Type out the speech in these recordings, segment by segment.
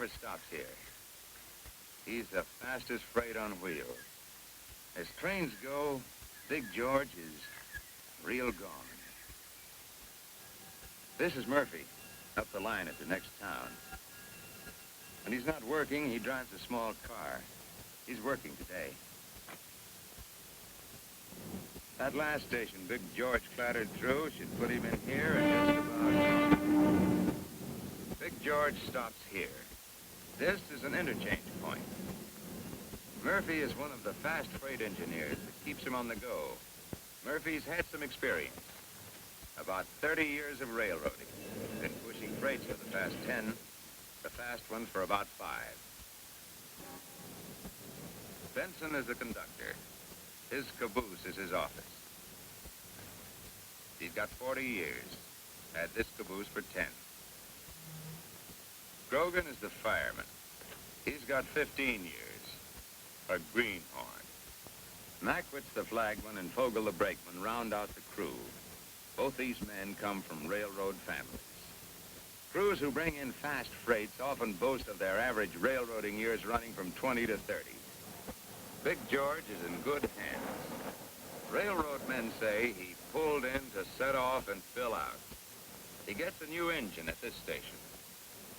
never stops here. He's the fastest freight on wheels. As trains go, Big George is real gone. This is Murphy, up the line at the next town. When he's not working, he drives a small car. He's working today. That last station Big George clattered through should put him in here and just about... Big George stops here. This is an interchange point. Murphy is one of the fast freight engineers that keeps him on the go. Murphy's had some experience. About 30 years of railroading. Been pushing freights for the past 10, the fast ones for about 5. Benson is the conductor. His caboose is his office. He's got 40 years. Had this caboose for 10. Grogan is the fireman. He's got 15 years. A greenhorn. Mackwitz the flagman and Fogel the brakeman round out the crew. Both these men come from railroad families. Crews who bring in fast freights often boast of their average railroading years running from 20 to 30. Big George is in good hands. Railroad men say he pulled in to set off and fill out. He gets a new engine at this station.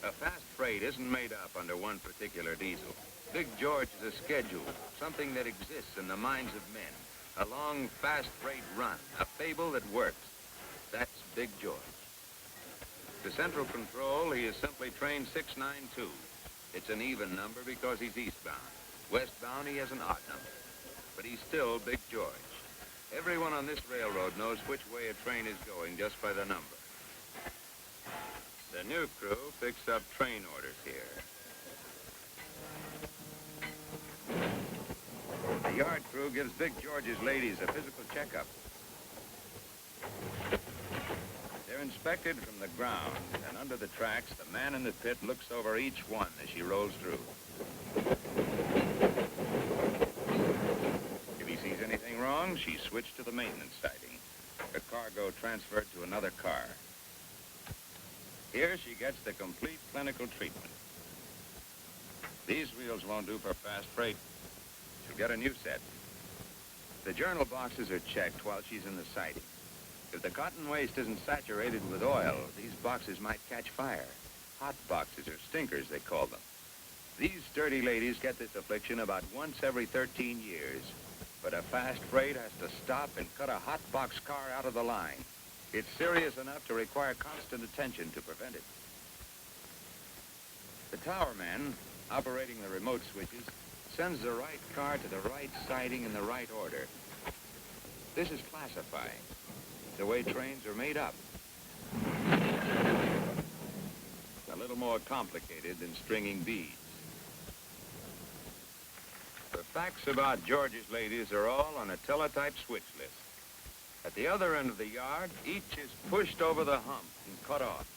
A fast freight isn't made up under one particular diesel. Big George is a schedule, something that exists in the minds of men. A long, fast freight run, a fable that works. That's Big George. To Central Control, he is simply train 692. It's an even number because he's eastbound. Westbound, he has an odd number. But he's still Big George. Everyone on this railroad knows which way a train is going just by the number. The new crew picks up train orders here. The yard crew gives Big George's ladies a physical checkup. They're inspected from the ground, and under the tracks, the man in the pit looks over each one as she rolls through. If he sees anything wrong, she's switched to the maintenance siding. Her cargo transferred to another car. Here she gets the complete clinical treatment. These wheels won't do for fast freight. She'll get a new set. The journal boxes are checked while she's in the siding. If the cotton waste isn't saturated with oil, these boxes might catch fire. Hot boxes, or stinkers, they call them. These sturdy ladies get this affliction about once every 13 years. But a fast freight has to stop and cut a hot box car out of the line. It's serious enough to require constant attention to prevent it. The tower man, operating the remote switches, sends the right car to the right siding in the right order. This is classifying, the way trains are made up. A little more complicated than stringing beads. The facts about George's ladies are all on a teletype switch list. At the other end of the yard, each is pushed over the hump and cut off.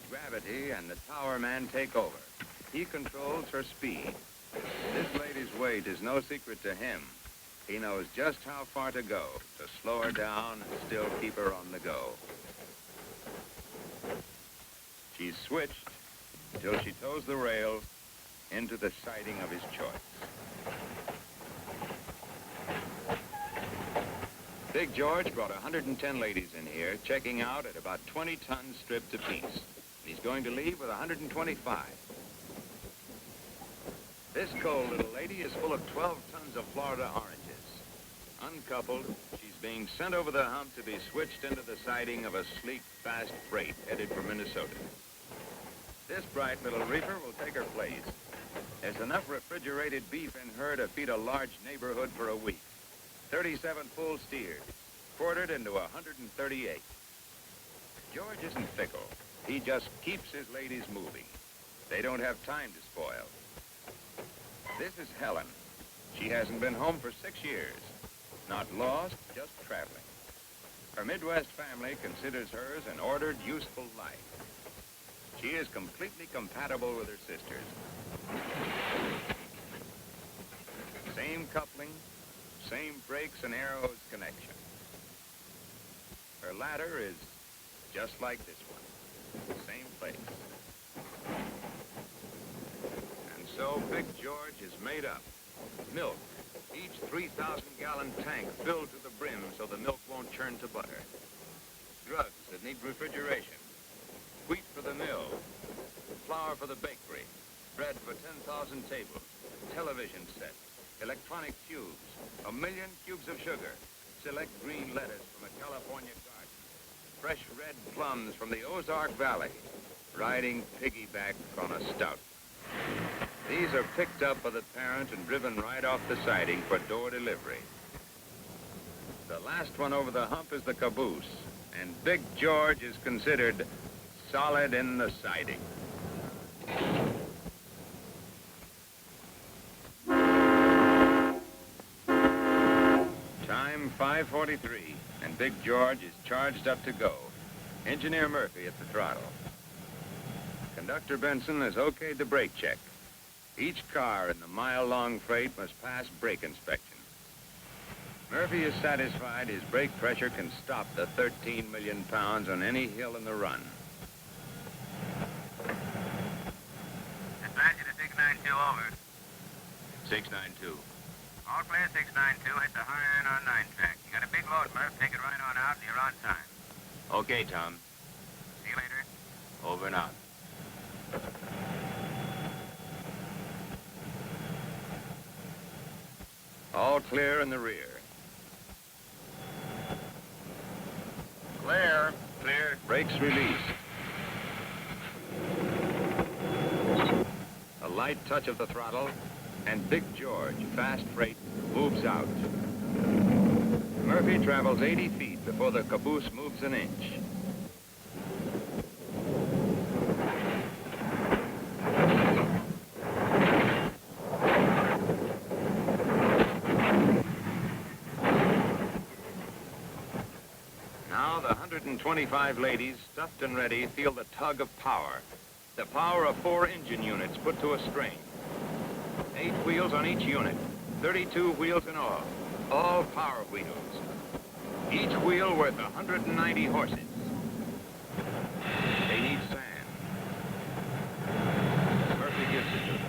Gravity and the tower man take over. He controls her speed. This lady's weight is no secret to him. He knows just how far to go, to slow her down and still keep her on the go. She's switched until she tows the rail into the siding of his choice. Big George brought 110 ladies in here, checking out at about 20 tons stripped apiece. He's going to leave with 125. This cold little lady is full of 12 tons of Florida oranges. Uncoupled, she's being sent over the hump to be switched into the siding of a sleek, fast freight headed for Minnesota. This bright little reefer will take her place. There's enough refrigerated beef in her to feed a large neighborhood for a week. 37 full steers, quartered into 138. George isn't fickle. He just keeps his ladies moving. They don't have time to spoil. This is Helen. She hasn't been home for 6 years. Not lost, just traveling. Her Midwest family considers hers an ordered, useful life. She is completely compatible with her sisters. Same coupling, same brakes and arrows connection. Her ladder is just like this one. same place. And so Big George is made up. Milk, each 3,000-gallon tank filled to the brim so the milk won't churn to butter. Drugs that need refrigeration. Wheat for the mill. Flour for the bakery. Bread for 10,000 tables. Television sets. Electronic tubes. 1 million cubes of sugar. Select green lettuce from a California garden. Fresh red plums from the Ozark Valley. Riding piggyback on a stout. These are picked up by the parent and driven right off the siding for door delivery. The last one over the hump is the caboose, and Big George is considered solid in the siding. Time 5:43, and Big George is charged up to go. Engineer Murphy at the throttle. Conductor Benson has okayed the brake check. Each car in the mile-long freight must pass brake inspection. Murphy is satisfied his brake pressure can stop the 13 million pounds on any hill in the run. Dispatch to 692 over. 692. All clear 692, hit the high iron on 9 track. You got a big load, Murph. Take it right on out and you're on time. Okay, Tom. See you later. Over and out. All clear in the rear. Clear. Clear. Brakes released. A light touch of the throttle, and Big George, fast freight, moves out. Murphy travels 80 feet before the caboose moves an inch. Now the 125 ladies, stuffed and ready, feel the tug of power. The power of 4 engine units put to a strain. 8 wheels on each unit, 32 wheels in all power wheels. Each wheel worth 190 horses. They need sand. Murphy gives it to them.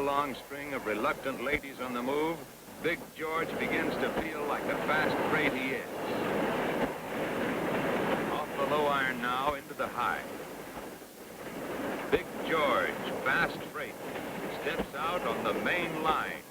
Long string of reluctant ladies on the move, Big George begins to feel like the fast freight he is. Off the low iron now into the high. Big George, fast freight, steps out on the main line.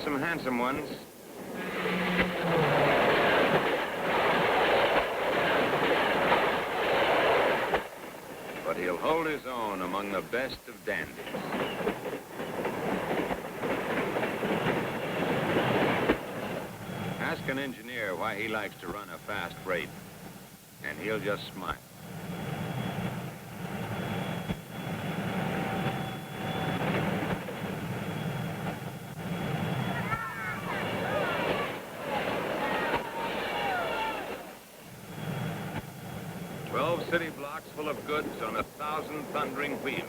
Some handsome ones. But he'll hold his own among the best of dandies. Ask an engineer why he likes to run a fast freight, and he'll just smile. City blocks full of goods on 1,000 thundering wheels.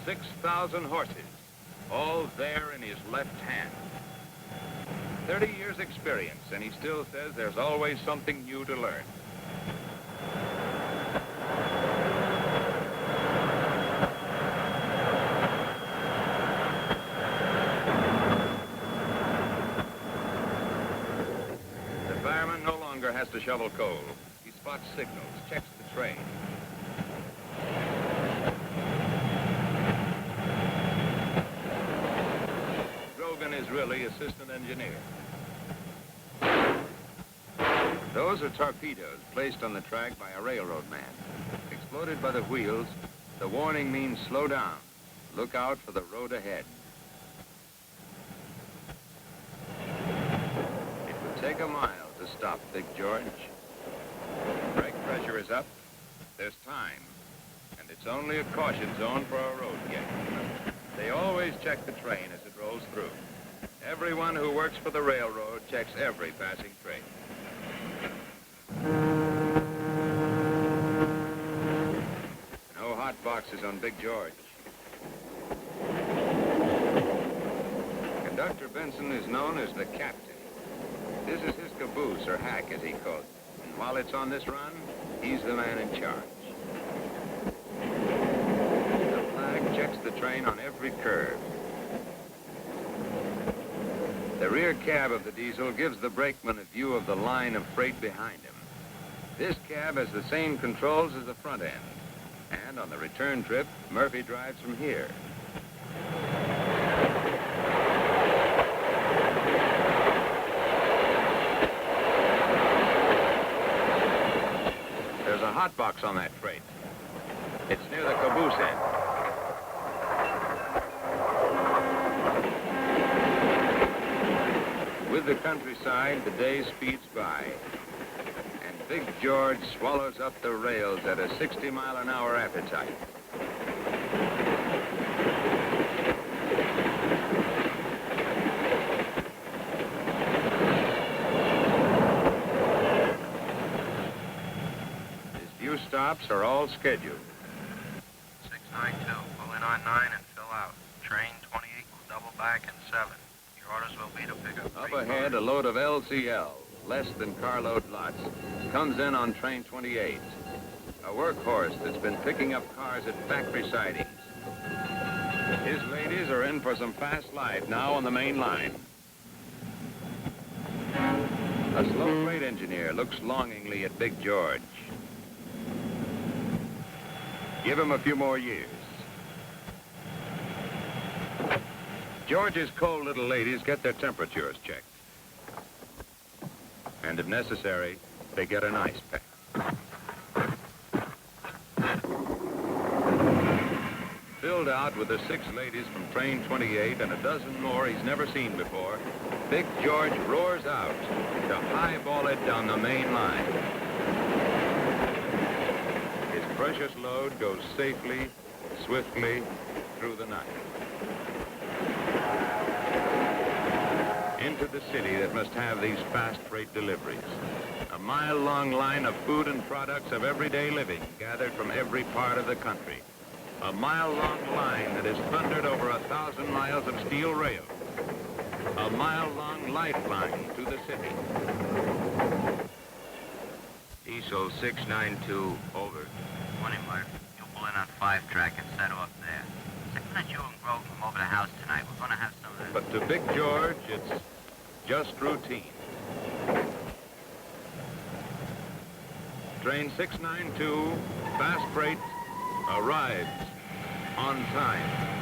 $6,000 horses, all there in his left hand. 30 years experience, and he still says there's always something new to learn. The fireman no longer has to shovel coal. He spots signals, checks the train. Is really assistant engineer. Those are torpedoes placed on the track by a railroad man. Exploded by the wheels, the warning means slow down. Look out for the road ahead. It would take a mile to stop Big George. Brake pressure is up. There's time. And it's only a caution zone for a road gate. They always check the train as it rolls through. Everyone who works for the railroad checks every passing train. No hot boxes on Big George. Conductor Benson is known as the captain. This is his caboose, or hack as he calls it. And while it's on this run, he's the man in charge. The flag checks the train on every curve. The rear cab of the diesel gives the brakeman a view of the line of freight behind him. This cab has the same controls as the front end. And on the return trip, Murphy drives from here. There's a hot box on that freight. It's near the caboose end. With the countryside, the day speeds by, and Big George swallows up the rails at a 60-mile-an-hour appetite. His few stops are all scheduled. 692, pull in on 9 and fill out. Train 28 will double back in 7. Orders will be to pick up. Up ahead, a load of LCL, less than carload lots, comes in on train 28. A workhorse that's been picking up cars at factory sidings. His ladies are in for some fast life now on the main line. A slow freight engineer looks longingly at Big George. Give him a few more years. George's cold little ladies get their temperatures checked. And if necessary, they get an ice pack. Filled out with the 6 ladies from train 28 and a dozen more he's never seen before, Big George roars out to highball it down the main line. His precious load goes safely, swiftly through the night. Into the city that must have these fast freight deliveries. A mile-long line of food and products of everyday living gathered from every part of the country. A mile-long line that is thundered over 1,000 miles of steel rail. A mile-long lifeline to the city. Diesel 692, over. 20 Murph. You'll pull in on 5 track and set off there. Second you and Grove come over the house tonight. We're going to have some of this. But to Big George, it's just routine. Train 692, fast freight, arrives on time.